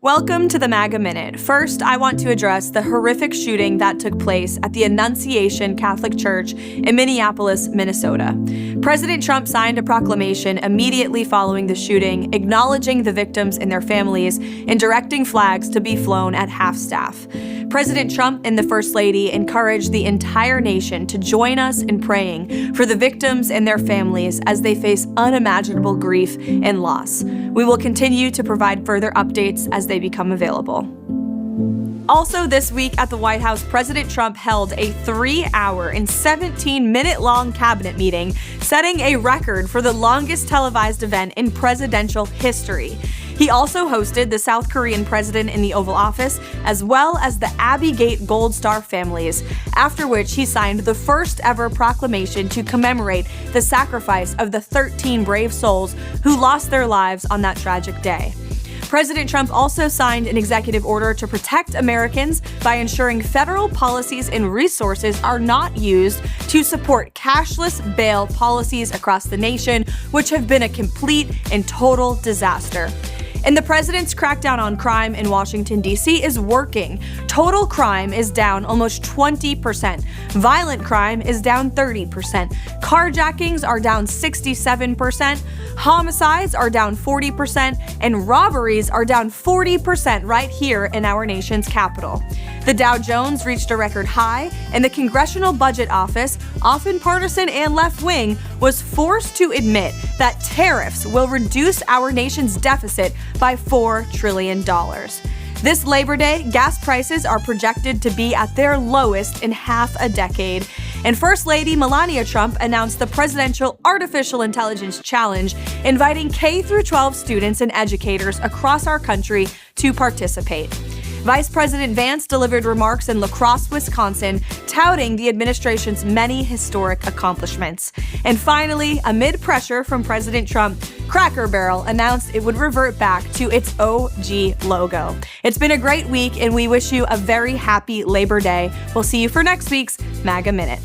Welcome to the MAGA Minute. First, I want to address the horrific shooting that took place at the Annunciation Catholic Church in Minneapolis, Minnesota. President Trump signed a proclamation immediately following the shooting, acknowledging the victims and their families and directing flags to be flown at half-staff. President Trump and the First Lady encouraged the entire nation to join us in praying for the victims and their families as they face unimaginable grief and loss. We will continue to provide further updates as they become available. Also this week at the White House, President Trump held a 3-hour and 17-minute-long cabinet meeting, setting a record for the longest televised event in presidential history. He also hosted the South Korean president in the Oval Office, as well as the Abbey Gate Gold Star families, after which he signed the first ever proclamation to commemorate the sacrifice of the 13 brave souls who lost their lives on that tragic day. President Trump also signed an executive order to protect Americans by ensuring federal policies and resources are not used to support cashless bail policies across the nation, which have been a complete and total disaster. And the president's crackdown on crime in Washington, D.C. is working. Total crime is down almost 20%. Violent crime is down 30%. Carjackings are down 67%. Homicides are down 40%. And robberies are down 40% right here in our nation's capital. The Dow Jones reached a record high, and the Congressional Budget Office, often partisan and left-wing, was forced to admit that tariffs will reduce our nation's deficit by $4 trillion. This Labor Day, gas prices are projected to be at their lowest in half a decade. And First Lady Melania Trump announced the Presidential Artificial Intelligence Challenge, inviting K-12 students and educators across our country to participate. Vice President Vance delivered remarks in La Crosse, Wisconsin, touting the administration's many historic accomplishments. And finally, amid pressure from President Trump, Cracker Barrel announced it would revert back to its OG logo. It's been a great week, and we wish you a very happy Labor Day. We'll see you for next week's MAGA Minute.